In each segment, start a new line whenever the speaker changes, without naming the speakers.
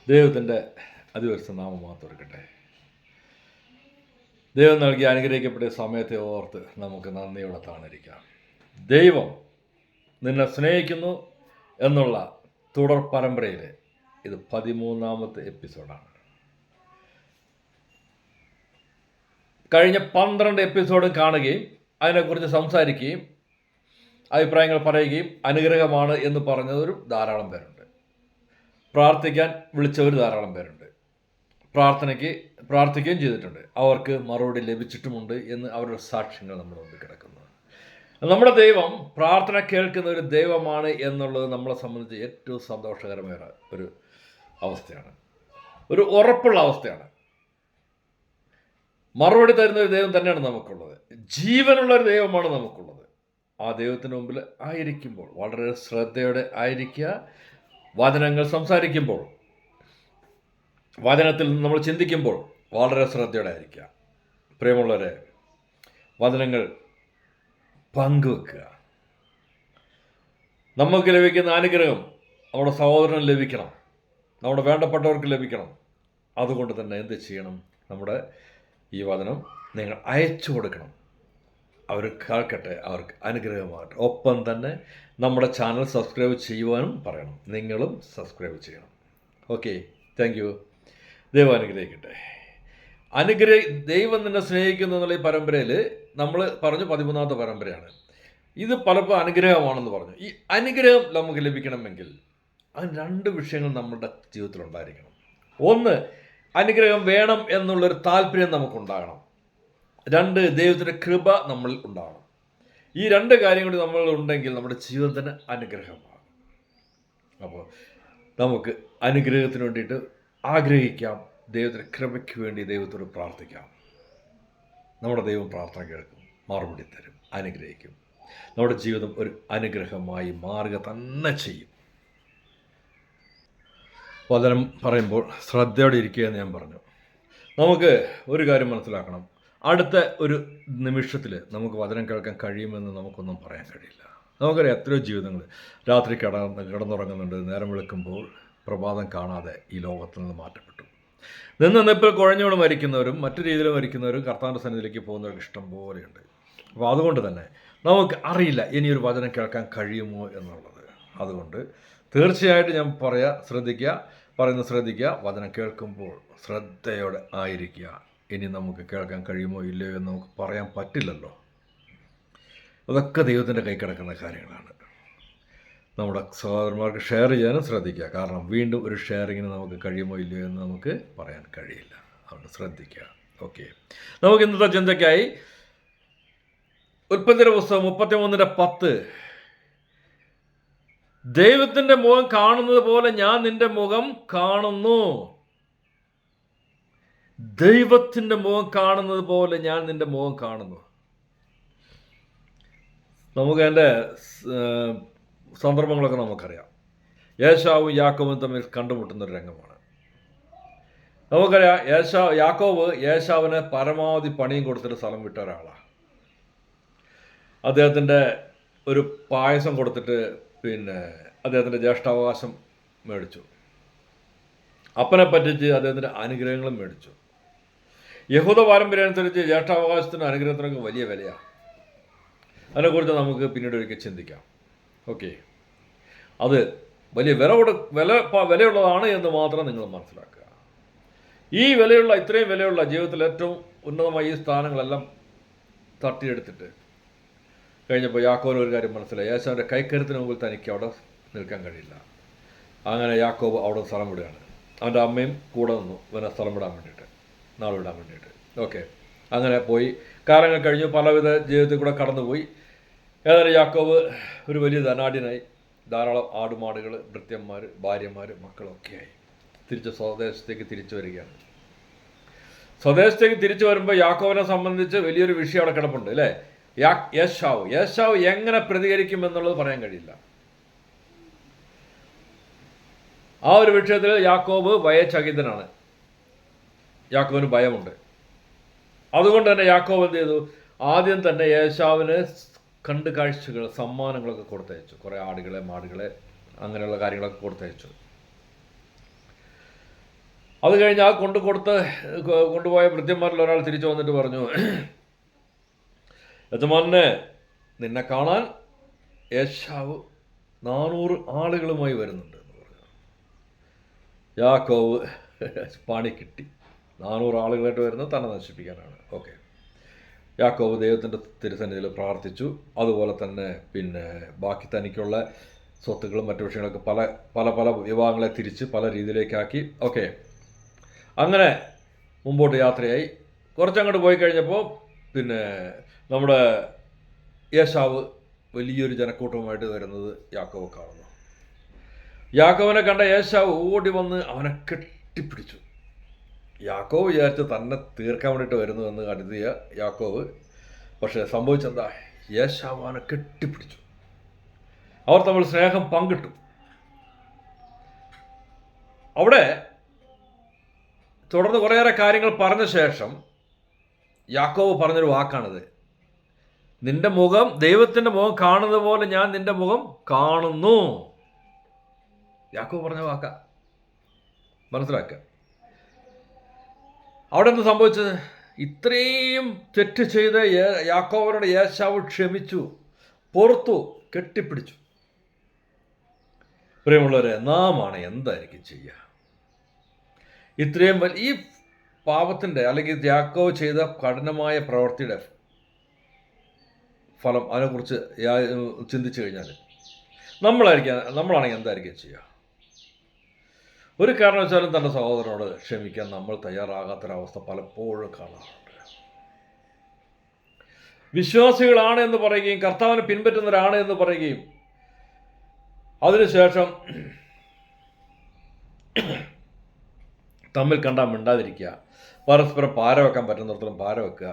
ദൈവത്തിൻ്റെ അതിപരിശുദ്ധ നാമം മാത്രം എടുക്കട്ടെ. ദൈവം നൽകി അനുഗ്രഹിക്കപ്പെട്ട സമയത്തെ ഓർത്ത് നമുക്ക് നന്ദിയോടെ താണിരിക്കാം. ദൈവം നിന്നെ സ്നേഹിക്കുന്നു എന്നുള്ള തുടർ പരമ്പരയിൽ ഇത് 13ാമത്തെ എപ്പിസോഡാണ്. കഴിഞ്ഞ 12 എപ്പിസോഡ് കാണുകയും അതിനെക്കുറിച്ച് സംസാരിക്കുകയും അഭിപ്രായങ്ങൾ പറയുകയും അനുഗ്രഹമാണ് എന്ന് പറഞ്ഞവരും ധാരാളം പേരുണ്ട്. പ്രാർത്ഥിക്കാൻ വിളിച്ചവർ ധാരാളം പേരുണ്ട്. പ്രാർത്ഥിക്കുകയും ചെയ്തിട്ടുണ്ട്. അവർക്ക് മറുപടി ലഭിച്ചിട്ടുമുണ്ട് എന്ന് അവരുടെ സാക്ഷ്യങ്ങൾ നമ്മുടെ മുമ്പിൽ കിടക്കുന്നു. നമ്മുടെ ദൈവം പ്രാർത്ഥന കേൾക്കുന്ന ഒരു ദൈവമാണ് എന്നുള്ളത് നമ്മളെ സംബന്ധിച്ച് ഏറ്റവും സന്തോഷകരമായ ഒരു അവസ്ഥയാണ്, ഒരു ഉറപ്പുള്ള അവസ്ഥയാണ്. മറുപടി തരുന്ന ഒരു ദൈവം തന്നെയാണ് നമുക്കുള്ളത്. ജീവനുള്ള ഒരു ദൈവമാണ് നമുക്കുള്ളത്. ആ ദൈവത്തിന് മുമ്പിൽ ആയിരിക്കുമ്പോൾ വളരെ ശ്രദ്ധയോടെ ആയിരിക്കുക. വചനങ്ങൾ സംസാരിക്കുമ്പോൾ, വചനത്തിൽ നമ്മൾ ചിന്തിക്കുമ്പോൾ വളരെ ശ്രദ്ധയോടെ ആയിരിക്കുക. പ്രിയമുള്ളവരെ, വചനങ്ങൾ പങ്കുവെക്കുക. നമുക്ക് ലഭിക്കുന്ന അനുഗ്രഹം നമ്മുടെ സഹോദരന് ലഭിക്കണം, നമ്മുടെ വേണ്ടപ്പെട്ടവർക്ക് ലഭിക്കണം. അതുകൊണ്ട് തന്നെ എന്ത് ചെയ്യണം? നമ്മുടെ ഈ വചനം നിങ്ങൾ അയച്ചു കൊടുക്കണം. അവർ കേൾക്കട്ടെ, അവർക്ക് അനുഗ്രഹമാകട്ടെ. ഒപ്പം തന്നെ നമ്മുടെ ചാനൽ സബ്സ്ക്രൈബ് ചെയ്യുവാനും പറയണം. നിങ്ങളും സബ്സ്ക്രൈബ് ചെയ്യണം. Okay, thank you. ദൈവം അനുഗ്രഹിക്കട്ടെ. ദൈവം നിന്നെ സ്നേഹിക്കുന്നു എന്നുള്ള ഈ പരമ്പരയിൽ നമ്മൾ പറഞ്ഞു 13ാമത്തെ പരമ്പരയാണ്. ഇത് പലപ്പോൾ അനുഗ്രഹമാണെന്ന് പറഞ്ഞു. ഈ അനുഗ്രഹം നമുക്ക് ലഭിക്കണമെങ്കിൽ അതിന് 2 വിഷയങ്ങൾ നമ്മുടെ ജീവിതത്തിലുണ്ടായിരിക്കണം. ഒന്ന്, അനുഗ്രഹം വേണം എന്നുള്ളൊരു താല്പര്യം നമുക്കുണ്ടാകണം. 2, ദൈവത്തിൻ്റെ കൃപ നമ്മളിൽ ഉണ്ടാകണം. ഈ 2 കാര്യം കൂടി നമ്മൾ ഉണ്ടെങ്കിൽ നമ്മുടെ ജീവിതത്തിന് അനുഗ്രഹമാകും. അപ്പോൾ നമുക്ക് അനുഗ്രഹത്തിന് വേണ്ടിയിട്ട് ആഗ്രഹിക്കാം. ദൈവത്തിൻ്റെ കൃപയ്ക്ക് വേണ്ടി ദൈവത്തോട് പ്രാർത്ഥിക്കാം. നമ്മുടെ ദൈവം പ്രാർത്ഥന കേൾക്കും, മറുപടി തരും, അനുഗ്രഹിക്കും. നമ്മുടെ ജീവിതം ഒരു അനുഗ്രഹമായി മാറുക തന്നെ ചെയ്യും. വചനം പറയുമ്പോൾ ശ്രദ്ധയോടെ ഇരിക്കുക എന്ന് ഞാൻ പറഞ്ഞു. നമുക്ക് ഒരു കാര്യം മനസ്സിലാക്കണം. അടുത്ത ഒരു നിമിഷത്തിൽ നമുക്ക് വചനം കേൾക്കാൻ കഴിയുമെന്ന് നമുക്കൊന്നും പറയാൻ കഴിയില്ല. നമുക്കറിയാം എത്രയോ ജീവിതങ്ങൾ രാത്രി കിടന്നുറങ്ങുന്നുണ്ട്. നേരം വെളുക്കുമ്പോൾ പ്രഭാതം കാണാതെ ഈ ലോകത്തിൽ നിന്ന് മാറ്റപ്പെട്ടു. നിന്നിപ്പോൾ കുഴഞ്ഞോട് മരിക്കുന്നവരും മറ്റു രീതിയിൽ മരിക്കുന്നവരും കർത്താവിൻ്റെ സന്നിധിയിലേക്ക് പോകുന്നവർക്ക് ഇഷ്ടം പോലെയുണ്ട്. അപ്പോൾ അതുകൊണ്ട് തന്നെ നമുക്ക് അറിയില്ല ഇനിയൊരു വചനം കേൾക്കാൻ കഴിയുമോ എന്നുള്ളത്. അതുകൊണ്ട് തീർച്ചയായിട്ടും ഞാൻ ശ്രദ്ധിക്കുക. വചനം കേൾക്കുമ്പോൾ ശ്രദ്ധയോടെ ആയിരിക്കുക. ഇനി നമുക്ക് കേൾക്കാൻ കഴിയുമോ ഇല്ലയോ എന്ന് നമുക്ക് പറയാൻ പറ്റില്ലല്ലോ. അതൊക്കെ ദൈവത്തിൻ്റെ കൈ കിടക്കുന്ന കാര്യങ്ങളാണ്. നമ്മുടെ സഹോദരന്മാർക്ക് ഷെയർ ചെയ്യാനും ശ്രദ്ധിക്കുക. കാരണം വീണ്ടും ഒരു ഷെയറിങ്ങിന് നമുക്ക് കഴിയുമോ ഇല്ലയോ എന്ന് നമുക്ക് പറയാൻ കഴിയില്ല. അതുകൊണ്ട് ശ്രദ്ധിക്കുക. ഓക്കെ, നമുക്ക് ഇന്നത്തെ ചിന്തയ്ക്കായി ഉൽപ്പത്തിയുടെ പുസ്തകം 33:10, ദൈവത്തിൻ്റെ മുഖം കാണുന്നത് പോലെ ഞാൻ നിന്റെ മുഖം കാണുന്നു. ദൈവത്തിൻ്റെ മുഖം കാണുന്നത് പോലെ ഞാൻ നിന്റെ മുഖം കാണുന്നു. നമുക്ക് അതിൻ്റെ സന്ദർഭങ്ങളൊക്കെ നമുക്കറിയാം. ഏശാവും യാക്കോബും തമ്മിൽ കണ്ടുമുട്ടുന്നൊരു രംഗമാണ്. നമുക്കറിയാം യാക്കോബ് ഏശാവിന് പരമാവധി പണിയും കൊടുത്തിട്ട് സ്ഥലം വിട്ട ഒരാളാണ്. അദ്ദേഹത്തിൻ്റെ ഒരു പായസം കൊടുത്തിട്ട് അദ്ദേഹത്തിൻ്റെ ജ്യേഷ്ഠാവകാശം മേടിച്ചു. അപ്പനെ പറ്റിച്ച് അദ്ദേഹത്തിൻ്റെ അനുഗ്രഹങ്ങളും മേടിച്ചു. യഹൂദ പാരമ്പര്യം അനുസരിച്ച് ജ്യേഷ്ഠാവകാശത്തിനും അനുഗ്രഹത്തിനൊക്കെ വലിയ വിലയാണ്. അതിനെക്കുറിച്ച് നമുക്ക് പിന്നീട് ഒരിക്കൽ ചിന്തിക്കാം. ഓക്കെ, അത് വലിയ വിലയുള്ളതാണ് എന്ന് മാത്രം നിങ്ങൾ മനസ്സിലാക്കുക. ഇത്രയും വിലയുള്ള ജീവിതത്തിൽ ഏറ്റവും ഉന്നതമായ ഈ സ്ഥാനങ്ങളെല്ലാം തട്ടിയെടുത്തിട്ട് കഴിഞ്ഞപ്പോൾ യാക്കോബിന് ഒരു കാര്യം മനസ്സിലായി. യേശുവിൻ്റെ കൈക്കരുത്തിന് മുമ്പിൽ തനിക്ക് അവിടെ നിൽക്കാൻ കഴിയില്ല. അങ്ങനെ യാക്കോബ് അവിടെ സ്ഥലം വിടുകയാണ്. അവൻ്റെ അമ്മയും കൂടെ നിന്നു ഇവനെ സ്ഥലം വിടാൻ വേണ്ടിയിട്ട്, നാൾ വിടാൻ വേണ്ടിയിട്ട്. ഓക്കെ, അങ്ങനെ പോയി. കാലങ്ങൾ കഴിഞ്ഞു, പലവിധ ജീവിതത്തിൽ കൂടെ കടന്നുപോയി. ഏതായാലും യാക്കോബ് ഒരു വലിയ ധനാഢ്യനായി. ധാരാളം ആടുമാടുകൾ, ഭൃത്യന്മാർ, ഭാര്യമാർ, മക്കളൊക്കെയായി സ്വദേശത്തേക്ക് തിരിച്ചു വരികയാണ്. സ്വദേശത്തേക്ക് തിരിച്ചു വരുമ്പോൾ യാക്കോബിനെ സംബന്ധിച്ച് വലിയൊരു വിഷയം അവിടെ കിടപ്പുണ്ട് അല്ലേ? യേശാവ് എങ്ങനെ പ്രതികരിക്കുമെന്നുള്ളത് പറയാൻ കഴിയില്ല. ആ ഒരു വിഷയത്തിൽ യാക്കോബ് ഭയചകിതനാണ്. യാക്കോബിന് ഭയമുണ്ട്. അതുകൊണ്ട് തന്നെ യാക്കോബ് എന്ത് ചെയ്തു? ആദ്യം തന്നെ ഏശാവിന് കാഴ്ചകൾ, സമ്മാനങ്ങളൊക്കെ കൊടുത്തയച്ചു. കുറേ ആടുകളെ, മാടുകളെ, അങ്ങനെയുള്ള കാര്യങ്ങളൊക്കെ കൊടുത്തയച്ചു. അത് കഴിഞ്ഞ് ആ കൊണ്ടുപോയ ഭൃത്യന്മാരിൽ ഒരാൾ തിരിച്ചു വന്നിട്ട് പറഞ്ഞു, യജമാനെ, നിന്നെ കാണാൻ ഏശാവ് 400 ആളുകളുമായി വരുന്നുണ്ട് എന്ന് പറഞ്ഞു. യാക്കോവ് പണി കിട്ടി. 400 ആളുകളായിട്ട് വരുന്നത് തന്നെ നശിപ്പിക്കാനാണ്. ഓക്കെ, യാക്കോവ് ദൈവത്തിൻ്റെ തിരുസന്നിധിയിൽ പ്രാർത്ഥിച്ചു. അതുപോലെ തന്നെ ബാക്കി തനിക്കുള്ള സ്വത്തുക്കളും മറ്റു വിഷയങ്ങളൊക്കെ പല വിഭാഗങ്ങളെ തിരിച്ച് പല രീതിയിലേക്കാക്കി. ഓക്കെ, അങ്ങനെ മുമ്പോട്ട് യാത്രയായി. കുറച്ചങ്ങോട്ട് പോയി കഴിഞ്ഞപ്പോൾ നമ്മുടെ ഏശാവ് വലിയൊരു ജനക്കൂട്ടവുമായിട്ട് വരുന്നത് യാക്കോവ് കാണുന്നു. യാക്കോവിനെ കണ്ട ഏശാവ് ഓടി വന്ന് അവനെ കെട്ടിപ്പിടിച്ചു. യാക്കോവ് വിചാരിച്ച് തന്നെ തീർക്കാൻ വേണ്ടിയിട്ട് വരുന്നു എന്ന് കരുതിയ യാക്കോവ്, പക്ഷേ സംഭവിച്ചെന്താ, ഏശാവ് അവനെ കെട്ടിപ്പിടിച്ചു. അവർ തമ്മിൽ സ്നേഹം പങ്കിട്ടു. അവിടെ തുടർന്ന് കുറേയേറെ കാര്യങ്ങൾ പറഞ്ഞ ശേഷം യാക്കോവ് പറഞ്ഞൊരു വാക്കാണിത്: നിന്റെ മുഖം, ദൈവത്തിൻ്റെ മുഖം കാണുന്നത് പോലെ ഞാൻ നിന്റെ മുഖം കാണുന്നു. യാക്കോവ് പറഞ്ഞ വാക്ക മനസ്സിലാക്കുക. അവിടെ എന്ത് സംഭവിച്ചത്? ഇത്രയും തെറ്റ് ചെയ്ത് യാക്കോബിനോട് ഏശാവ് ക്ഷമിച്ചു, പൊറുത്തു, കെട്ടിപ്പിടിച്ചു. പ്രിയമുള്ളവരെ, നാമാണ് എന്തായിരിക്കും ചെയ്യുക? ഇത്രയും ഈ പാപത്തിൻ്റെ അല്ലെങ്കിൽ യാക്കോബ് ചെയ്ത കഠിനമായ പ്രവൃത്തിയുടെ ഫലം, അതിനെക്കുറിച്ച് ചിന്തിച്ചു കഴിഞ്ഞാൽ നമ്മളാണെങ്കിൽ എന്തായിരിക്കും ചെയ്യുക? ഒരു കാരണവശാലും തൻ്റെ സഹോദരനോട് ക്ഷമിക്കാൻ നമ്മൾ തയ്യാറാകാത്തൊരവസ്ഥ പലപ്പോഴും കാണാറുണ്ട്. വിശ്വാസികളാണ് എന്ന് പറയുകയും കർത്താവിനെ പിൻപറ്റുന്നവരാണ് എന്ന് പറയുകയും അതിനുശേഷം തമ്മിൽ കണ്ടാൽ മിണ്ടാതിരിക്കുക, പരസ്പരം പാര വെക്കാൻ പറ്റുന്നിടത്തോളം പാര വെക്കുക,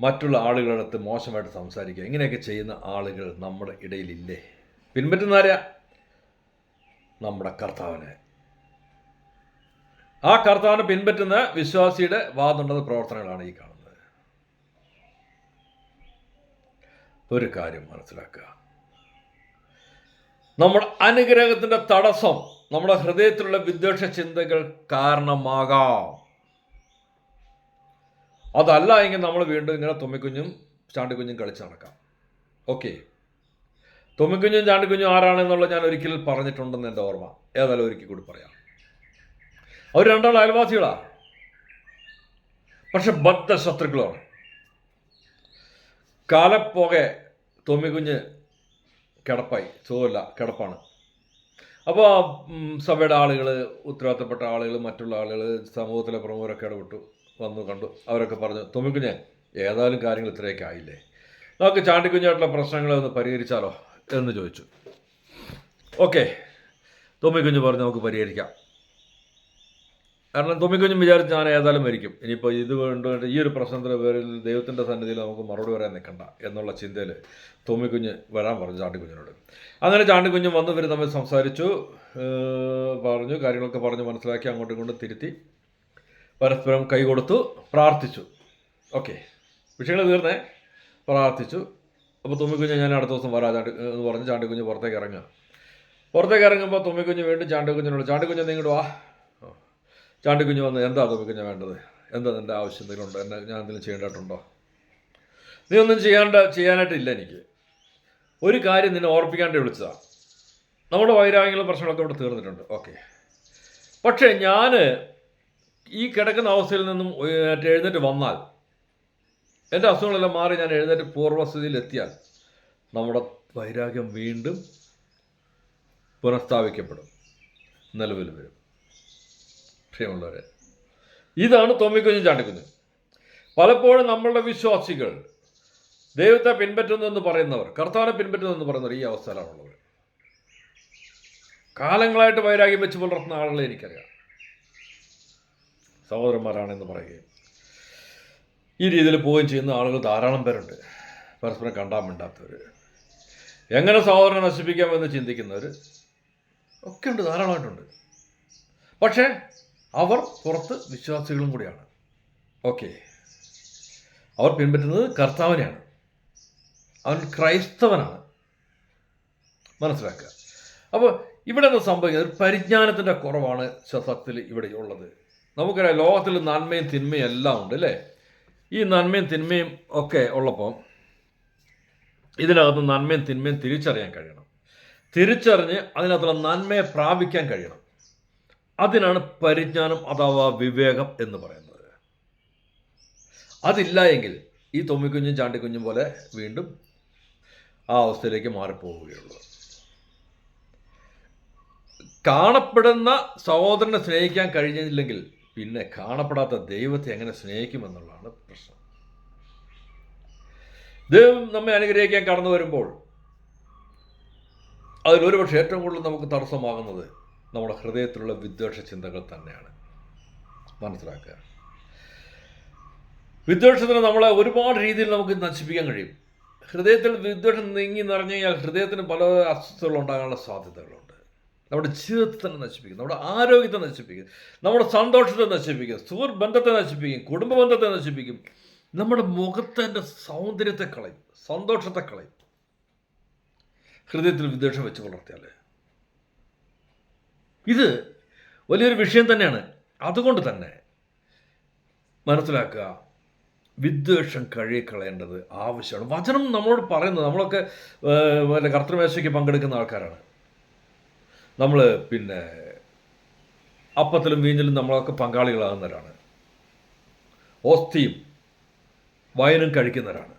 മറ്റുള്ള ആളുകളടുത്ത് മോശമായിട്ട് സംസാരിക്കുക, ഇങ്ങനെയൊക്കെ ചെയ്യുന്ന ആളുകൾ നമ്മുടെ ഇടയിലില്ലേ? പിൻപറ്റുന്നവരാ നമ്മുടെ കർത്താവിനെ. ആ കർത്താവിനെ പിൻപറ്റുന്ന വിശ്വാസിയുടെ വാദമുണ്ടെന്ന പ്രവർത്തനങ്ങളാണ് ഈ കാണുന്നത്. ഒരു കാര്യം മനസ്സിലാക്കുക, നമ്മുടെ അനുഗ്രഹത്തിൻ്റെ തടസ്സം നമ്മുടെ ഹൃദയത്തിലുള്ള വിദ്വേഷ ചിന്തകൾ കാരണമാകാം. അതല്ല എങ്കിൽ നമ്മൾ വീണ്ടും ഇങ്ങനെ തുമ്മിക്കുഞ്ഞും ചാണ്ടിക്കുഞ്ഞും കളിച്ച് നടക്കാം. ഓക്കെ, തുമ്മിക്കുഞ്ഞും ചാണ്ടിക്കുഞ്ഞും ആരാണെന്നുള്ളത് ഞാൻ ഒരിക്കൽ പറഞ്ഞിട്ടുണ്ടെന്ന് എൻ്റെ ഓർമ്മ. ഏതായാലും ഒരിക്കൽ കൂടി പറയാം. അവർ രണ്ടാൾ അയൽവാസികളാണ്, പക്ഷെ ബദ്ധശത്രുക്കളാണ്. കാലപ്പോകെ തുമ്മിക്കുഞ്ഞ് കിടപ്പായി, സുഖമില്ല, കിടപ്പാണ്. അപ്പോൾ സഭയുടെ ആളുകൾ, ഉത്തരവാദിത്തപ്പെട്ട ആളുകൾ, മറ്റുള്ള ആളുകൾ, സമൂഹത്തിലെ പ്രമുഖരൊക്കെ ഇടപെട്ടു, വന്നു കണ്ടു. അവരൊക്കെ പറഞ്ഞു, തുമ്മിക്കുഞ്ഞ്, ഏതായാലും കാര്യങ്ങൾ ഇത്രയൊക്കെ ആയില്ലേ, നമുക്ക് ചാണ്ടിക്കുഞ്ഞായിട്ടുള്ള പ്രശ്നങ്ങളെ ഒന്ന് പരിഹരിച്ചാലോ എന്ന് ചോദിച്ചു. ഓക്കെ, തുമ്മിക്കുഞ്ഞ് പറഞ്ഞു നമുക്ക് പരിഹരിക്കാം. കാരണം തുമ്മിക്കുഞ്ഞും വിചാരിച്ച് ഞാൻ ഏതായാലും മരിക്കും, ഇനിയിപ്പോൾ ഇത് വേണ്ടിയിട്ട് ഈ ഒരു പ്രശ്നത്തിൻ്റെ പേരിൽ ദൈവത്തിൻ്റെ സന്നിധിയിൽ നമുക്ക് മറുപടി പറയാൻ നിൽക്കണ്ട എന്നുള്ള ചിന്തയിൽ തുമ്മിക്കുഞ്ഞ് വരാൻ പറഞ്ഞു ചാണ്ടിക്കുഞ്ഞിനോട്. അങ്ങനെ ചാണ്ടിക്കുഞ്ഞും വന്ന് ഇവർ തമ്മിൽ സംസാരിച്ചു, പറഞ്ഞു, കാര്യങ്ങളൊക്കെ പറഞ്ഞ് മനസ്സിലാക്കി, അങ്ങോട്ടും ഇങ്ങോട്ടും തിരുത്തി, പരസ്പരം കൈ കൊടുത്തു, പ്രാർത്ഥിച്ചു. ഓക്കെ, വിഷയങ്ങൾ തീർന്നേ, പ്രാർത്ഥിച്ചു. അപ്പോൾ തുമ്മിക്കുഞ്ഞ് ഞാൻ അടുത്ത ദിവസം വരാം എന്ന് പറഞ്ഞ് ചാണ്ടിക്കുഞ്ഞ് പുറത്തേക്ക് ഇറങ്ങുമ്പോൾ തുമ്മിക്കുഞ്ഞ് വീണ്ടും ചാണ്ടിക്കുഞ്ഞിനോട് നീങ്ങോട്ട് വാ. ചാണ്ടിക്കുഞ്ഞ് വന്ന്, എന്താ തുമ്മിക്കുഞ്ഞ് വേണ്ടത്? എന്താ നിൻ്റെ ആവശ്യം എന്തെങ്കിലും ഉണ്ടോ? ഞാൻ എന്തെങ്കിലും ചെയ്യേണ്ടതായിട്ടുണ്ടോ? നീ ഒന്നും ചെയ്യാനായിട്ടില്ല. എനിക്ക് ഒരു കാര്യം നിന്നെ ഓർപ്പിക്കാണ്ട് വിളിച്ചതാണ്. നമ്മുടെ വൈരാഗ്യങ്ങളും പ്രശ്നങ്ങളൊക്കെ ഇവിടെ തീർന്നിട്ടുണ്ട്. ഓക്കെ, പക്ഷേ ഞാൻ ഈ കിടക്കുന്ന അവസ്ഥയിൽ നിന്നും എഴുന്നേറ്റ് വന്നാൽ, എൻ്റെ അസുഖങ്ങളെല്ലാം മാറി ഞാൻ എഴുന്നേറ്റ് പൂർവ്വസ്ഥിതിയിലെത്തിയാൽ നമ്മുടെ വൈരാഗ്യം വീണ്ടും പുനഃസ്ഥാപിക്കപ്പെടും, നിലവിൽ വരും. ക്ഷേമുള്ളവരെ, ഇതാണ് തുമ്മിക്കുഞ്ഞും ചാണ്ടിക്കുഞ്ഞും. പലപ്പോഴും നമ്മളുടെ വിശ്വാസികൾ, ദൈവത്തെ പിൻപറ്റുന്നെന്ന് പറയുന്നവർ, കർത്താവിനെ പിൻപറ്റുന്നെന്ന് പറയുന്നവർ ഈ അവസ്ഥയിലാണുള്ളവർ. കാലങ്ങളായിട്ട് വൈരാഗ്യം വെച്ച് പുലർത്തുന്ന ആളുകളെ എനിക്കറിയാം, സഹോദരന്മാരാണെന്ന് പറയുകയും ഈ രീതിയിൽ പോവുകയും ചെയ്യുന്ന ആളുകൾ ധാരാളം പേരുണ്ട്. പരസ്പരം കണ്ടാൻ വേണ്ടാത്തവർ, എങ്ങനെ സഹോദരനെ നശിപ്പിക്കാമെന്ന് ചിന്തിക്കുന്നവർ ഒക്കെ ഉണ്ട്, ധാരാളമായിട്ടുണ്ട്. പക്ഷേ അവർ പുറത്ത് വിശ്വാസികളും കൂടിയാണ്. ഓക്കെ, അവർ പിൻപറ്റുന്നത് കർത്താവിനെയാണ്, അവൻ ക്രൈസ്തവനാണ്. മനസ്സിലാക്കുക. അപ്പോൾ ഇവിടെ എന്താ സംഭവിക്കുന്നത്? ഒരു പരിജ്ഞാനത്തിൻ്റെ കുറവാണ് സത്യത്തിൽ ഇവിടെ ഉള്ളത്. നമുക്കറിയാം ലോകത്തിൽ നന്മയും തിന്മയും എല്ലാം ഉണ്ട് അല്ലേ? ഈ നന്മയും തിന്മയും ഒക്കെ ഉള്ളപ്പോൾ ഇതിനകത്ത് നന്മയും തിന്മയും തിരിച്ചറിയാൻ കഴിയണം. തിരിച്ചറിഞ്ഞ് അതിനകത്തുള്ള നന്മയെ പ്രാപിക്കാൻ കഴിയണം. അതിനാണ് പരിജ്ഞാനം അഥവാ വിവേകം എന്ന് പറയുന്നത്. അതില്ല എങ്കിൽ ഈ തൊമ്മിക്കുഞ്ഞും ചാണ്ടിക്കുഞ്ഞും പോലെ വീണ്ടും ആ അവസ്ഥയിലേക്ക് മാറിപ്പോവുകയുള്ളൂ. കാണപ്പെടുന്ന സഹോദരനെ സ്നേഹിക്കാൻ കഴിഞ്ഞില്ലെങ്കിൽ പിന്നെ കാണപ്പെടാത്ത ദൈവത്തെ എങ്ങനെ സ്നേഹിക്കുമെന്നുള്ളതാണ് പ്രശ്നം. ദൈവം നമ്മെ അനുഗ്രഹിക്കാൻ കടന്നു വരുമ്പോൾ അതിലൊരു പക്ഷേ ഏറ്റവും കൂടുതൽ നമുക്ക് തടസ്സമാകുന്നത് നമ്മുടെ ഹൃദയത്തിലുള്ള വിദ്വേഷ ചിന്തകൾ തന്നെയാണ്. മനസ്സിലാക്കുക. വിദ്വേഷത്തിന് നമ്മളെ ഒരുപാട് രീതിയിൽ നമുക്ക് നശിപ്പിക്കാൻ കഴിയും. ഹൃദയത്തിൽ വിദ്വേഷം നീങ്ങി നിറഞ്ഞു കഴിഞ്ഞാൽ ഹൃദയത്തിന് പല അസ്വസ്ഥതകൾ ഉണ്ടാകാനുള്ള സാധ്യതകളുണ്ട്. നമ്മുടെ ജീവിതത്തെ തന്നെ നശിപ്പിക്കും, നമ്മുടെ ആരോഗ്യത്തെ നശിപ്പിക്കും, നമ്മുടെ സന്തോഷത്തെ നശിപ്പിക്കും, സുഹൃത്ത് ബന്ധത്തെ നശിപ്പിക്കും, കുടുംബ ബന്ധത്തെ നശിപ്പിക്കും, നമ്മുടെ മുഖത്തിൻ്റെ സൗന്ദര്യത്തെ കളയും, സന്തോഷത്തെ കളയും. ഹൃദയത്തിൽ വിദ്വേഷം വെച്ച് പുലർത്തിയാൽ ഇത് വലിയൊരു വിഷയം തന്നെയാണ്. അതുകൊണ്ട് തന്നെ മനസ്സിലാക്കുക, വിദ്വേഷം കഴുകിക്കളയേണ്ടത് ആവശ്യമാണ്. വചനം നമ്മളോട് പറയുന്നത്, നമ്മളൊക്കെ കർത്തൃമേശയ്ക്ക് പങ്കെടുക്കുന്ന ആൾക്കാരാണ്. നമ്മൾ പിന്നെ അപ്പത്തിലും വീഞ്ഞിലും നമ്മളൊക്കെ പങ്കാളികളാകുന്നവരാണ്. ഓസ്തിയും വയനും കഴിക്കുന്നവരാണ്.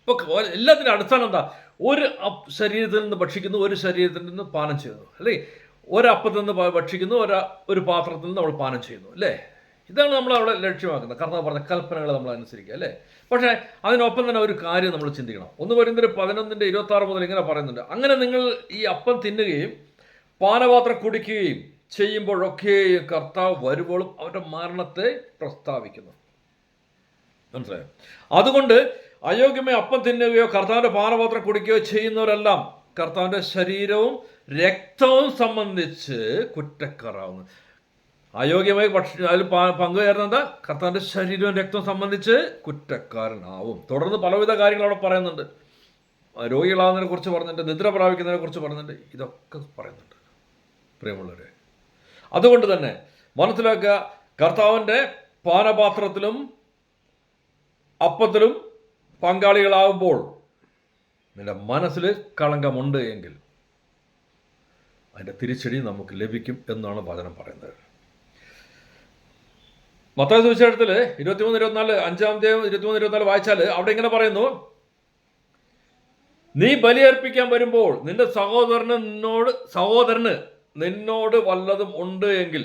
ഇപ്പോൾ എല്ലാത്തിൻ്റെ അടിസ്ഥാനം എന്താ? ഒരു ശരീരത്തിൽ നിന്ന് ഭക്ഷിക്കുന്നു, ഒരു ശരീരത്തിൽ നിന്ന് പാനം ചെയ്യുന്നു, അല്ലേ? ഒരപ്പത്തിൽ നിന്ന് ഭക്ഷിക്കുന്നു, ഒരു പാത്രത്തിൽ നിന്ന് നമ്മൾ പാനം ചെയ്യുന്നു, അല്ലേ? ഇതാണ് നമ്മൾ അവിടെ ലക്ഷ്യമാക്കുന്നത്. കർത്താവ് പറഞ്ഞ കൽപ്പനകൾ നമ്മൾ അനുസരിക്കുക, അല്ലേ? പക്ഷേ അതിനൊപ്പം തന്നെ ഒരു കാര്യം നമ്മൾ ചിന്തിക്കണം. 1 കൊരിന്ത്യർ 11:26 മുതൽ ഇങ്ങനെ പറയുന്നുണ്ട്: അങ്ങനെ നിങ്ങൾ ഈ അപ്പം തിന്നുകയും പാനപാത്രം കുടിക്കുകയും ചെയ്യുമ്പോഴൊക്കെ കർത്താവ് വരുമ്പോഴും അവരുടെ മരണത്തെ പ്രസ്താവിക്കുന്നു. മനസ്സിലായോ? അതുകൊണ്ട് അയോഗ്യമായ അപ്പം തിന്നുകയോ കർത്താവിൻ്റെ പാനപാത്രം കുടിക്കുകയോ ചെയ്യുന്നവരെല്ലാം കർത്താവിൻ്റെ ശരീരവും രക്തവും സംബന്ധിച്ച് കുറ്റക്കാരാവുന്നു. അയോഗ്യമായി അതിൽ പങ്കുചേർന്നത് കർത്താവിൻ്റെ ശരീരവും രക്തവും സംബന്ധിച്ച് കുറ്റക്കാരനാവും. തുടർന്ന് പലവിധ കാര്യങ്ങൾ അവിടെ പറയുന്നുണ്ട്. രോഗികളാകുന്നതിനെ കുറിച്ച് പറയുന്നുണ്ട്, നിദ്ര പ്രാപിക്കുന്നതിനെ കുറിച്ച് പറയുന്നുണ്ട്, ഇതൊക്കെ പറയുന്നുണ്ട് പ്രിയമുള്ളവരെ. അതുകൊണ്ട് തന്നെ മനസ്സിലാക്കുക, കർത്താവിൻ്റെ പാനപാത്രത്തിലും അപ്പത്തിലും പങ്കാളികളാകുമ്പോൾ നിന്റെ മനസ്സിൽ കളങ്കമുണ്ട് എങ്കിൽ അതിൻ്റെ തിരിച്ചടി നമുക്ക് ലഭിക്കും എന്നാണ് വചനം പറയുന്നത്. മത്തായി സുവിശേഷത്തിൽ 23-24 5-23-24 വായിച്ചാൽ അവിടെ ഇങ്ങനെ പറയുന്നു: നീ ബലിയർപ്പിക്കാൻ വരുമ്പോൾ നിന്റെ സഹോദരന് നിന്നോട് വല്ലതും ഉണ്ട് എങ്കിൽ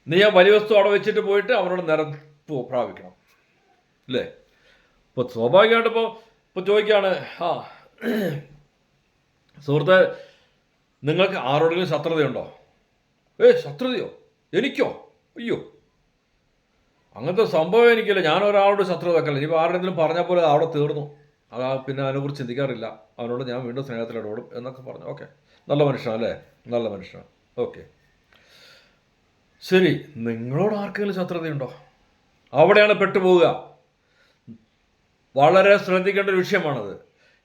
നീ ആ ബലിവസ്തു അവിടെ വെച്ചിട്ട് പോയിട്ട് അവനോട് നിരപ്പ് പ്രാപിക്കണം, അല്ലേ? ഇപ്പോൾ സ്വാഭാവികമായിട്ട് ഇപ്പോൾ ചോദിക്കുകയാണ്, സുഹൃത്തെ, നിങ്ങൾക്ക് ആരോടെങ്കിലും ശത്രുതയുണ്ടോ? ശത്രുതയോ? എനിക്കോ? അയ്യോ, അങ്ങനത്തെ സംഭവം എനിക്കില്ല. ഞാൻ ഒരാളോട് ശത്രുത വെക്കല്ല. ഇനിയിപ്പോൾ ആരുടെങ്കിലും പറഞ്ഞാൽ പോലെ അവിടെ തീർന്നു, പിന്നെ അതിനെക്കുറിച്ച് ചിന്തിക്കാറില്ല, അവനോട് ഞാൻ വീണ്ടും സ്നേഹത്തിലിടപെടും എന്നൊക്കെ പറഞ്ഞു. ഓക്കെ, നല്ല മനുഷ്യനാണ്, അല്ലേ? നല്ല മനുഷ്യനാണ്. ഓക്കെ, ശരി. നിങ്ങളോട് ആർക്കെങ്കിലും ശത്രുതയുണ്ടോ? അവിടെയാണ് പെട്ടുപോവുക. വളരെ ശ്രദ്ധിക്കേണ്ട ഒരു വിഷയമാണത്.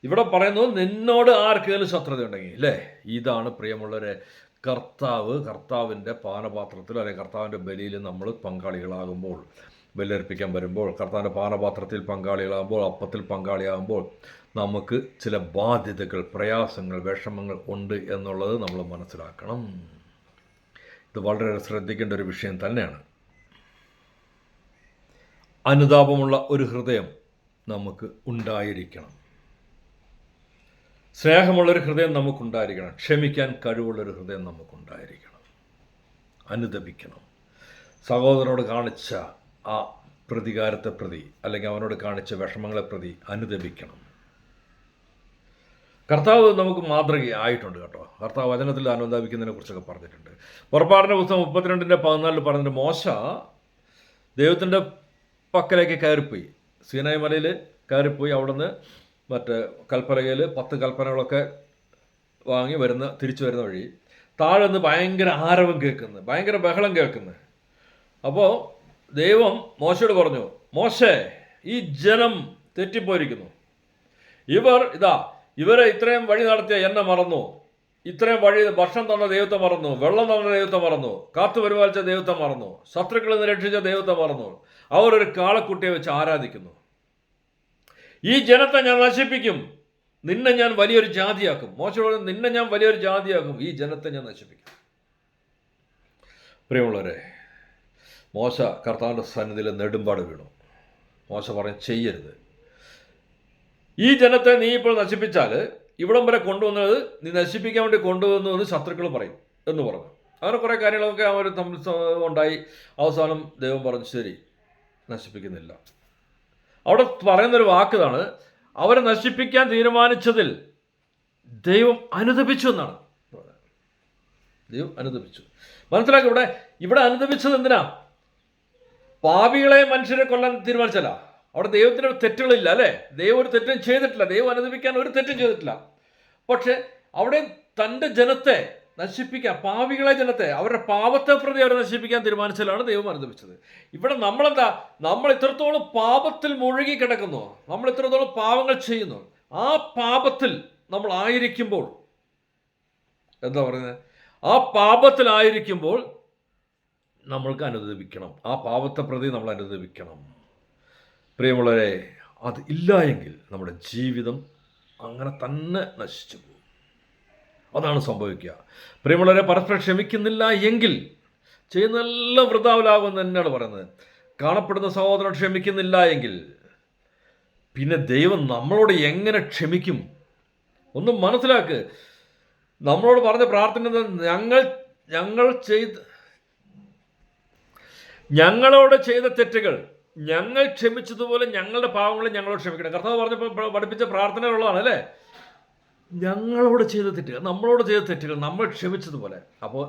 ഇവിടെ പറയുന്നു, നിന്നോട് ആർക്കെങ്കിലും ശത്രുത ഉണ്ടെങ്കിൽ, അല്ലേ? ഇതാണ് പ്രിയമുള്ളവരെ, കർത്താവിൻ്റെ പാനപാത്രത്തിൽ അല്ലെങ്കിൽ കർത്താവിൻ്റെ ബലിയിൽ നമ്മൾ പങ്കാളികളാകുമ്പോൾ, ബലിയർപ്പിക്കാൻ വരുമ്പോൾ, കർത്താവിൻ്റെ പാനപാത്രത്തിൽ പങ്കാളികളാകുമ്പോൾ, അപ്പത്തിൽ പങ്കാളിയാകുമ്പോൾ നമുക്ക് ചില ബാധ്യതകൾ, പ്രയാസങ്ങൾ, വിഷമങ്ങൾ ഉണ്ട് എന്നുള്ളത് നമ്മൾ മനസ്സിലാക്കണം. ഇത് വളരെ ശ്രദ്ധിക്കേണ്ട ഒരു വിഷയം തന്നെയാണ്. അനുതാപമുള്ള ഒരു ഹൃദയം നമുക്ക് ഉണ്ടായിരിക്കണം. സ്നേഹമുള്ളൊരു ഹൃദയം നമുക്കുണ്ടായിരിക്കണം. ക്ഷമിക്കാൻ കഴിവുള്ളൊരു ഹൃദയം നമുക്കുണ്ടായിരിക്കണം. അനുതപിക്കണം. സഹോദരനോട് കാണിച്ച ആ പ്രതികാരത്തെ പ്രതി അല്ലെങ്കിൽ അവനോട് കാണിച്ച വിഷമങ്ങളെ പ്രതി അനുതപിക്കണം. കർത്താവ് നമുക്ക് മാതൃകയായിട്ടുണ്ട് കേട്ടോ. കർത്താവ് വചനത്തിൽ അനുതാപിക്കുന്നതിനെ കുറിച്ചൊക്കെ പറഞ്ഞിട്ടുണ്ട്. പുറപ്പാടിൻ്റെ പുസ്തകം 32:14 പറഞ്ഞിട്ട്, മോശ ദൈവത്തിൻ്റെ പക്കലേക്ക് കയറിപ്പോയി, സീനായി മലയിൽ കയറിപ്പോയി. അവിടുന്ന് കൽപ്പലകയിൽ 10 കൽപ്പനകളൊക്കെ വാങ്ങി തിരിച്ചു വരുന്ന വഴി താഴെ നിന്ന് ഭയങ്കര ആരവം കേൾക്കുന്നു, ഭയങ്കര ബഹളം കേൾക്കുന്നു. അപ്പോൾ ദൈവം മോശയോട് പറഞ്ഞു, മോശേ, ഈ ജനം തെറ്റിപ്പോയിരിക്കുന്നു. ഇവരെ ഇത്രയും വഴി നടത്തിയ എന്നെ മറന്നു. ഇത്രയും വഴി ഭക്ഷണം തന്ന ദൈവത്തെ മറന്നു, വെള്ളം തന്ന ദൈവത്തെ മറന്നു, കാത്തു പരിപാലിച്ച ദൈവത്തെ മറന്നു, ശത്രുക്കളിൽ നിന്ന് രക്ഷിച്ച ദൈവത്തെ മറന്നു. അവർ ഒരു കാളക്കുട്ടിയെ വെച്ച് ആരാധിക്കുന്നു. ഈ ജനത്തെ ഞാൻ നശിപ്പിക്കും, നിന്നെ ഞാൻ വലിയൊരു ജാതിയാക്കും. മോശം നിന്നെ ഞാൻ വലിയൊരു ജാതിയാക്കും, ഈ ജനത്തെ ഞാൻ നശിപ്പിക്കും. പ്രിയമുള്ളവരെ, മോശ കർത്താവിൻ്റെ സന്നിധിയിൽ നെടുമ്പാട് വീണു. മോശ പറഞ്ഞു, ചെയ്യരുത്. ഈ ജനത്തെ നീ ഇപ്പോൾ നശിപ്പിച്ചാൽ ഇവിടം വരെ കൊണ്ടുവന്നത് നീ നശിപ്പിക്കാൻ വേണ്ടി കൊണ്ടുവന്നു എന്ന് ശത്രുക്കൾ പറയും എന്ന് പറഞ്ഞു. അങ്ങനെ കുറേ കാര്യങ്ങളൊക്കെ അവർ തമ്മിൽ ഉണ്ടായി. അവസാനം ദൈവം പറഞ്ഞു, ശരി, നശിപ്പിക്കുന്നില്ല. അവിടെ പറയുന്നൊരു വാക്കിതാണ്, അവരെ നശിപ്പിക്കാൻ തീരുമാനിച്ചതിൽ ദൈവം അനുതപിച്ചു എന്നാണ്. ദൈവം അനുതപിച്ചു. മനസ്സിലാക്കി, ഇവിടെ അനുതപിച്ചത് എന്തിനാ? പാപികളെ മനുഷ്യരെ കൊല്ലാൻ തീരുമാനിച്ചല്ല. അവിടെ ദൈവത്തിന് തെറ്റുകളില്ല, അല്ലേ? ദൈവം ഒരു തെറ്റും ചെയ്തിട്ടില്ല. ദൈവം അനുദപിക്കാൻ ഒരു തെറ്റും ചെയ്തിട്ടില്ല. പക്ഷെ അവിടെ തൻ്റെ ജനത്തെ നശിപ്പിക്കാൻ, പാപികളെ ജനത്തെ, അവരുടെ പാപത്തെ പ്രതി അവരെ നശിപ്പിക്കാൻ തീരുമാനിച്ചാലാണ് ദൈവം അനുദപിച്ചത്. ഇവിടെ നമ്മൾ ഇത്രത്തോളം പാപത്തിൽ മുഴുകി കിടക്കുന്നു, നമ്മൾ ഇത്രത്തോളം പാപങ്ങൾ ചെയ്യുന്നു. ആ പാപത്തിൽ നമ്മൾ ആയിരിക്കുമ്പോൾ എന്താ പറയുന്നത്? ആ പാപത്തിലായിരിക്കുമ്പോൾ നമ്മൾക്ക് അനുദപിക്കണം. ആ പാപത്തെ പ്രതി നമ്മൾ അനുദപിക്കണം. പ്രിയമുള്ളവരെ, അത് ഇല്ല എങ്കിൽ നമ്മുടെ ജീവിതം അങ്ങനെ തന്നെ നശിച്ചു പോകും. അതാണ് സംഭവിക്കുക. പ്രിയമുള്ളവരെ, പരസ്പരം ക്ഷമിക്കുന്നില്ല എങ്കിൽ ചെയ്യുന്നതെല്ലാം വൃഥാവിലാകുമെന്ന് തന്നെയാണ് പറയുന്നത്. കാണപ്പെടുന്ന സഹോദരൻ ക്ഷമിക്കുന്നില്ല എങ്കിൽ പിന്നെ ദൈവം നമ്മളോട് എങ്ങനെ ക്ഷമിക്കും? ഒന്ന് മനസ്സിലാക്ക്. നമ്മളോട് പറഞ്ഞ പ്രാർത്ഥന, ഞങ്ങളോട് ചെയ്ത തെറ്റുകൾ ഞങ്ങൾ ക്ഷമിച്ചതുപോലെ ഞങ്ങളുടെ പാവങ്ങളെ ഞങ്ങളോട് ക്ഷമിക്കണം. കർത്താവ് പറഞ്ഞപ്പോൾ പഠിപ്പിച്ച പ്രാർത്ഥനകളുള്ളതാണ്, അല്ലേ? ഞങ്ങളോട് ചെയ്ത തെറ്റുകൾ, നമ്മളോട് ചെയ്ത തെറ്റുകൾ നമ്മൾ ക്ഷമിച്ചതുപോലെ. അപ്പോൾ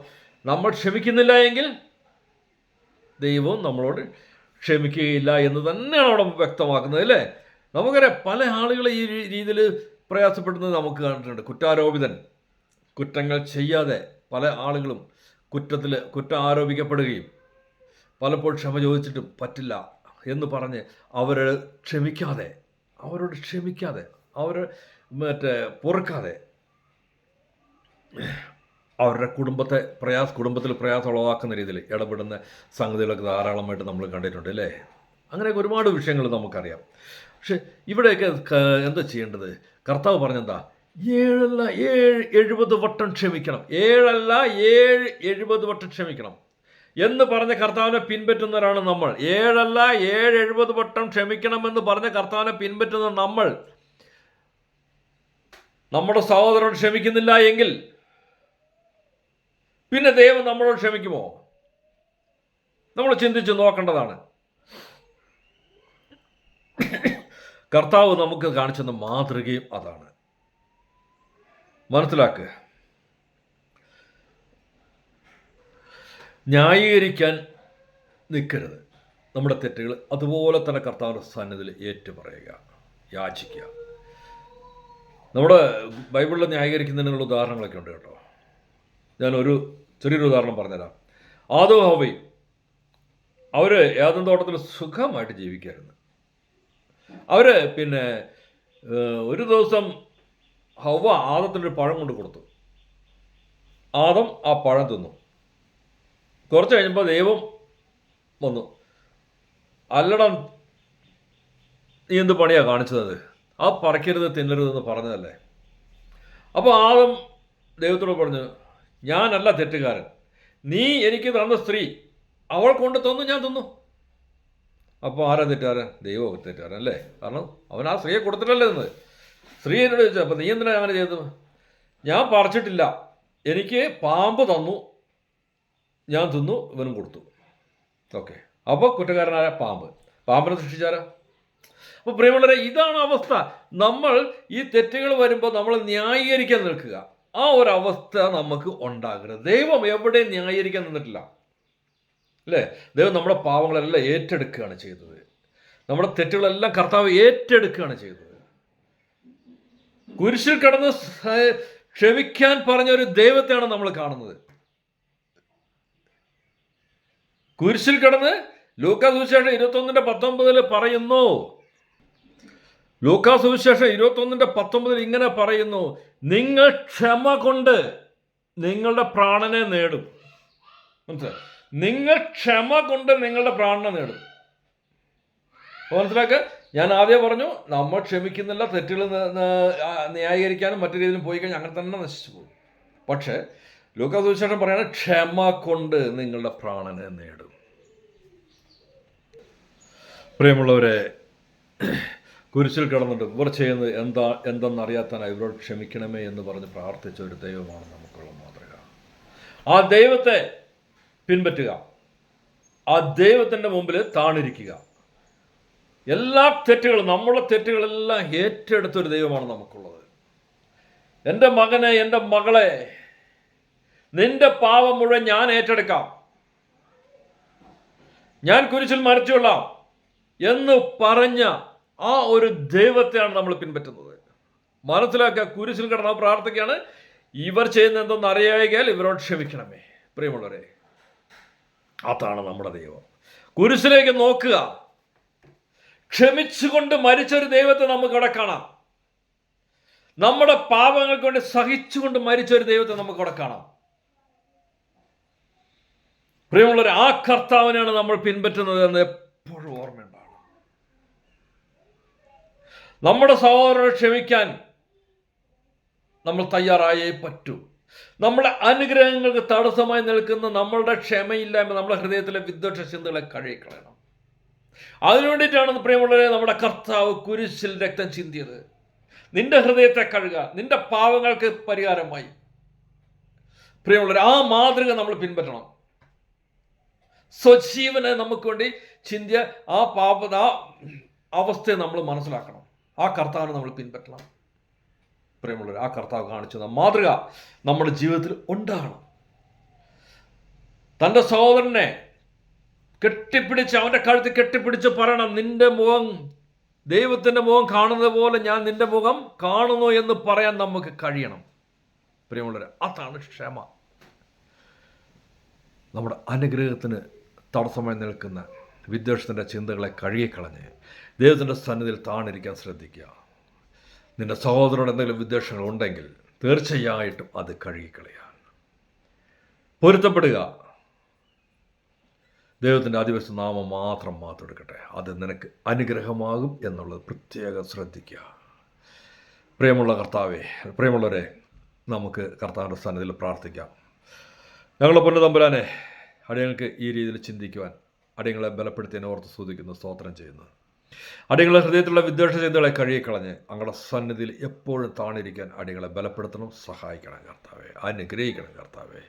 നമ്മൾ ക്ഷമിക്കുന്നില്ല എങ്കിൽ ദൈവവും നമ്മളോട് ക്ഷമിക്കുകയില്ല എന്ന് തന്നെയാണ് അവിടെ വ്യക്തമാക്കുന്നത്, അല്ലേ? നമുക്കറിയാം, പല ആളുകൾ ഈ രീതിയിൽ പ്രയാസപ്പെടുന്നത് നമുക്ക് കണ്ടിട്ടുണ്ട്. കുറ്റാരോപിതൻ, കുറ്റങ്ങൾ ചെയ്യാതെ പല ആളുകളും കുറ്റം ആരോപിക്കപ്പെടുകയും പലപ്പോൾ ക്ഷമ ചോദിച്ചിട്ടും പറ്റില്ല എന്ന് പറഞ്ഞ് അവരോട് ക്ഷമിക്കാതെ പൊറുക്കാതെ അവരുടെ കുടുംബത്തിൽ പ്രയാസം ഉളവാക്കുന്ന രീതിയിൽ ഇടപെടുന്ന സംഗതികളൊക്കെ ധാരാളമായിട്ട് നമ്മൾ കണ്ടിട്ടുണ്ട്, അല്ലേ? അങ്ങനെയൊക്കെ ഒരുപാട് വിഷയങ്ങൾ നമുക്കറിയാം. പക്ഷെ ഇവിടെയൊക്കെ എന്താ ചെയ്യേണ്ടത്? കർത്താവ് പറഞ്ഞെന്താ? 70 വട്ടം ക്ഷമിക്കണം. 70 വട്ടം ക്ഷമിക്കണം എന്ന് പറഞ്ഞ കർത്താവിനെ പിൻപറ്റുന്നവരാണ് നമ്മൾ. 70 വട്ടം ക്ഷമിക്കണമെന്ന് പറഞ്ഞ കർത്താവിനെ പിൻപറ്റുന്ന നമ്മൾ നമ്മുടെ സഹോദരൻ ക്ഷമിക്കുന്നില്ല എങ്കിൽ പിന്നെ ദൈവം നമ്മളോട് ക്ഷമിക്കുമോ? നമ്മൾ ചിന്തിച്ച് നോക്കേണ്ടതാണ്. കർത്താവ് നമുക്ക് കാണിച്ചെന്ന മാതൃകയും അതാണ്. മനസ്സിലാക്കുക. ന്യായീകരിക്കാൻ നിൽക്കരുത് നമ്മുടെ തെറ്റുകൾ. അതുപോലെ തന്നെ കർത്താവിൻ്റെ സന്നിധിയിൽ ഏറ്റുപറയുക, യാചിക്കുക. നമ്മുടെ ബൈബിളിൽ ന്യായീകരിക്കുന്നതിനുള്ള ഉദാഹരണങ്ങളൊക്കെ ഉണ്ട് കേട്ടോ. ഞാനൊരു ചെറിയൊരു ഉദാഹരണം പറഞ്ഞുതരാം. ആദവും ഹവ്വയും അവർ ഏദൻ തോട്ടത്തിൽ സുഖമായിട്ട് ജീവിക്കായിരുന്നു. അവർ ഒരു ദിവസം ഹവ്വ ആദത്തിനൊരു പഴം കൊണ്ട് കൊടുത്തു. ആദം ആ പഴം തിന്നു. കുറച്ച് കഴിഞ്ഞപ്പോൾ ദൈവം വന്നു, അല്ലടാ, നീ എന്ത് പണിയാണ് കാണിച്ചത്? ആ പറിക്കരുത്, തിന്നരുതെന്ന് പറഞ്ഞതല്ലേ? അപ്പോൾ ആദം ദൈവത്തോട് പറഞ്ഞു, ഞാനല്ല തെറ്റുകാരൻ, നീ എനിക്ക് തന്ന സ്ത്രീ അവൾ കൊണ്ട് തന്നു, ഞാൻ തിന്നു. അപ്പോൾ ആരാ തെറ്റുകാരൻ? ദൈവം തെറ്റുകാരൻ, അല്ലേ? കാരണം അവൻ ആ സ്ത്രീയെ കൊടുത്തിട്ടല്ലേ എന്ന്. സ്ത്രീ എന്നോട് ചോദിച്ചു, അപ്പോൾ നീ എന്തിനാ അങ്ങനെ ചെയ്തു? ഞാൻ പറിച്ചിട്ടില്ല, എനിക്ക് പാമ്പ് തന്നു, ഞാൻ തിന്നു, ഇവനും കൊടുത്തു. ഓക്കെ, അപ്പോൾ കുറ്റക്കാരനായ പാമ്പിനെ സൃഷ്ടിച്ചാരാ? അപ്പോൾ പ്രിയമുള്ളവരെ, ഇതാണ് അവസ്ഥ. നമ്മൾ ഈ തെറ്റുകൾ വരുമ്പോൾ നമ്മൾ ന്യായീകരിക്കാൻ നിൽക്കുക. ആ ഒരു അവസ്ഥ നമുക്ക് ഉണ്ടാകരുത്. ദൈവം എവിടെയും ന്യായീകരിക്കാൻ നിന്നിട്ടില്ല, അല്ലേ? ദൈവം നമ്മുടെ പാവങ്ങളെല്ലാം ഏറ്റെടുക്കുകയാണ് ചെയ്തത്. നമ്മുടെ തെറ്റുകളെല്ലാം കർത്താവ് ഏറ്റെടുക്കുകയാണ് ചെയ്തത്. കുരിശിൽ കിടന്ന് ക്ഷമിക്കാൻ പറഞ്ഞ ഒരു ദൈവത്തെയാണ് നമ്മൾ കാണുന്നത്. കുരിശിൽ കിടന്ന് ലൂക്കാ സുവിശേഷം 21:19 പറയുന്നു. ലൂക്കാ സുവിശേഷം 21:19 ഇങ്ങനെ പറയുന്നു, നിങ്ങൾ ക്ഷമ കൊണ്ട് നിങ്ങളുടെ പ്രാണനെ നേടും. മനസ്സിലായി? നിങ്ങൾ ക്ഷമ കൊണ്ട് നിങ്ങളുടെ പ്രാണനെ നേടും. മനസ്സിലാക്കുക. ഞാൻ ആദ്യം പറഞ്ഞു, നമ്മൾ ക്ഷമിക്കുന്നില്ല, തെറ്റുകൾ ന്യായീകരിക്കാനും മറ്റു രീതിയിലും പോയി കഴിഞ്ഞാൽ അങ്ങനെ തന്നെ നശിച്ചു പോകും. പക്ഷേ ലൂക്കാ സുവിശേഷം പറയാണ്, ക്ഷമ കൊണ്ട് നിങ്ങളുടെ പ്രാണനെ നേടും. പ്രിയമുള്ളവരെ, കുരിശിൽ കിടന്നിട്ട് ഇവർ ചെയ്യുന്നത് എന്തെന്നറിയാത്തനായി ഇവരോട് ക്ഷമിക്കണമേ എന്ന് പറഞ്ഞ് പ്രാർത്ഥിച്ച ഒരു ദൈവമാണ് നമുക്കുള്ള മാതൃക. ആ ദൈവത്തെ പിൻപറ്റുക, ആ ദൈവത്തിൻ്റെ മുമ്പിൽ താണിരിക്കുക. എല്ലാ തെറ്റുകളും, നമ്മളുടെ തെറ്റുകളെല്ലാം ഏറ്റെടുത്തൊരു ദൈവമാണ് നമുക്കുള്ളത്. എൻ്റെ മകനെ, എൻ്റെ മകളെ, നിന്റെ പാപം മുഴുവൻ ഞാൻ ഏറ്റെടുക്കാം, ഞാൻ കുരിശിൽ മരിച്ചുകൊള്ളാം എന്ന് പറഞ്ഞ ആ ഒരു ദൈവത്തെയാണ് നമ്മൾ പിൻപറ്റുന്നത്. മനസ്സിലാക്കുക. കുരിശിൽ കിടന്ന പ്രാർത്ഥിക്കുകയാണ്, ഇവർ ചെയ്യുന്ന എന്തെന്ന് അറിയായാൽ ഇവരോട് ക്ഷമിക്കണമേ. പ്രിയമുള്ളവരെ, അതാണ് നമ്മുടെ ദൈവം. കുരിശിലേക്ക് നോക്കുക. ക്ഷമിച്ചുകൊണ്ട് മരിച്ചൊരു ദൈവത്തെ നമുക്കവിടെ കാണാം. നമ്മുടെ പാപങ്ങൾക്ക് വേണ്ടി സഹിച്ചുകൊണ്ട് മരിച്ചൊരു ദൈവത്തെ നമുക്കവിടെ കാണാം. പ്രിയമുള്ളവരെ, ആ കർത്താവിനെയാണ് നമ്മൾ പിൻപറ്റുന്നത് എന്ന് എപ്പോഴും ഓർമ്മയുണ്ടാവണം. നമ്മുടെ സഹോദരനെ ക്ഷമിക്കാൻ നമ്മൾ തയ്യാറായേ പറ്റൂ. നമ്മുടെ അനുഗ്രഹങ്ങൾക്ക് തടസ്സമായി നിൽക്കുന്ന നമ്മളുടെ ക്ഷമയില്ലായ്മ നമ്മുടെ ഹൃദയത്തിലെ വിദ്വേഷ ചിന്തകളെ കഴുകിക്കളയണം. അതിനുവേണ്ടിയിട്ടാണ് പ്രിയമുള്ളവരെ നമ്മുടെ കർത്താവ് കുരിശിൽ രക്തം ചിന്തിയത്. നിന്റെ ഹൃദയത്തെ കഴുകുക, നിന്റെ പാവങ്ങൾക്ക് പരിഹാരമായി. പ്രിയമുള്ളവരെ, ആ മാതൃക നമ്മൾ പിൻപറ്റണം. സ്വജീവനെ നമുക്ക് വേണ്ടി ചിന്തിയ ആ അവസ്ഥയെ നമ്മൾ മനസ്സിലാക്കണം. ആ കർത്താവിനെ നമ്മൾ പിൻപറ്റണം. പ്രിയമുള്ളവർ, ആ കർത്താവ് കാണിച്ചത് മാതൃക നമ്മുടെ ജീവിതത്തിൽ ഉണ്ടാകണം. തൻ്റെ സഹോദരനെ കെട്ടിപ്പിടിച്ച്, അവൻ്റെ കഴുത്ത് കെട്ടിപ്പിടിച്ച് പറയണം, നിന്റെ മുഖം, ദൈവത്തിൻ്റെ മുഖം കാണുന്നത് പോലെ ഞാൻ നിന്റെ മുഖം കാണുന്നു എന്ന് പറയാൻ നമുക്ക് കഴിയണം. പ്രിയമുള്ളവർ, അതാണ് ക്ഷമ. നമ്മുടെ അനുഗ്രഹത്തിന് തടസ്സമായി നിൽക്കുന്ന വിദ്വേഷത്തിൻ്റെ ചിന്തകളെ കഴുകിക്കളഞ്ഞ് ദൈവത്തിൻ്റെ സന്നിധിയിൽ താണിരിക്കാൻ ശ്രദ്ധിക്കുക. നിന്റെ സഹോദരനോട് എന്തെങ്കിലും വിദ്വേഷങ്ങൾ ഉണ്ടെങ്കിൽ തീർച്ചയായിട്ടും അത് കഴുകിക്കളയാൻ പൊരുത്തപ്പെടുക. ദൈവത്തിൻ്റെ അതിപരിശുദ്ധ നാമം മാത്രം എടുക്കട്ടെ. അത് നിനക്ക് അനുഗ്രഹമാകും എന്നുള്ളത് പ്രത്യേകം ശ്രദ്ധിക്കുക. പ്രിയമുള്ള കർത്താവേ, പ്രിയമുള്ളവരെ, നമുക്ക് കർത്താവിൻ്റെ സന്നിധിയിൽ പ്രാർത്ഥിക്കാം. ഞങ്ങളുടെ പൊന്നു തമ്പുരാനെ, അടിയങ്ങൾക്ക് ഈ രീതിയിൽ ചിന്തിക്കുവാൻ അടിയങ്ങളെ ബലപ്പെടുത്തിയതിനെ ഓർത്ത് സ്തുതിക്കുന്നു, സ്തോത്രം ചെയ്യുന്നു. അടിയങ്ങളെ ഹൃദയത്തിലുള്ള വിദ്വേഷ ചിന്തകളെ കഴുകിക്കളഞ്ഞ് അങ്ങയുടെ സന്നിധിയിൽ എപ്പോഴും താണിരിക്കാൻ അടിയങ്ങളെ ബലപ്പെടുത്തണം, സഹായിക്കണം കർത്താവേ, അനുഗ്രഹിക്കണം കർത്താവേ.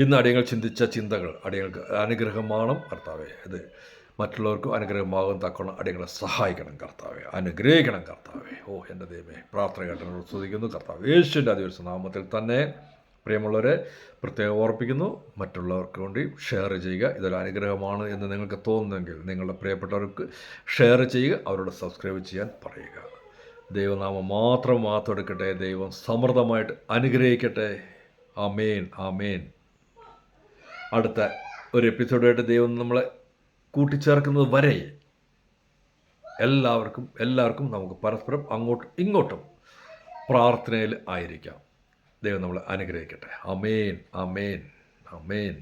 ഇന്ന് അടിയങ്ങൾ ചിന്തിച്ച ചിന്തകൾ അടിയങ്ങൾക്ക് അനുഗ്രഹമാണ് കർത്താവേ. ഇത് മറ്റുള്ളവർക്കും അനുഗ്രഹമാകും തക്കണം. അടിയങ്ങളെ സഹായിക്കണം കർത്താവേ, അനുഗ്രഹിക്കണം കർത്താവേ. ഓ എൻ്റെ ദൈവമേ, പ്രാർത്ഥന കേട്ടനോട് സ്തുതിക്കുന്നു കർത്താവ് യേശുവിൻ്റെ അതിപരിശുദ്ധ നാമത്തിൽ തന്നെ. പ്രിയമുള്ളവരെ, പ്രത്യേകം ഓർപ്പിക്കുന്നു, മറ്റുള്ളവർക്ക് വേണ്ടി ഷെയർ ചെയ്യുക. ഇതൊരു അനുഗ്രഹമാണ് എന്ന് നിങ്ങൾക്ക് തോന്നുന്നെങ്കിൽ നിങ്ങളുടെ പ്രിയപ്പെട്ടവർക്ക് ഷെയർ ചെയ്യുക, അവരോട് സബ്സ്ക്രൈബ് ചെയ്യാൻ പറയുക. ദൈവനാമം മാത്രം എടുക്കട്ടെ. ദൈവം സമൃദ്ധമായിട്ട് അനുഗ്രഹിക്കട്ടെ. ആമേൻ, ആമേൻ. അടുത്ത ഒരു എപ്പിസോഡായിട്ട് ദൈവം നമ്മളെ കൂട്ടിച്ചേർക്കുന്നത് വരെ എല്ലാവർക്കും നമുക്ക് പരസ്പരം അങ്ങോട്ടും ഇങ്ങോട്ടും പ്രാർത്ഥനയിൽ ആയിരിക്കാം. ദൈവം നമ്മളെ അനുഗ്രഹിക്കട്ടെ. ആമേൻ, ആമേൻ, ആമേൻ.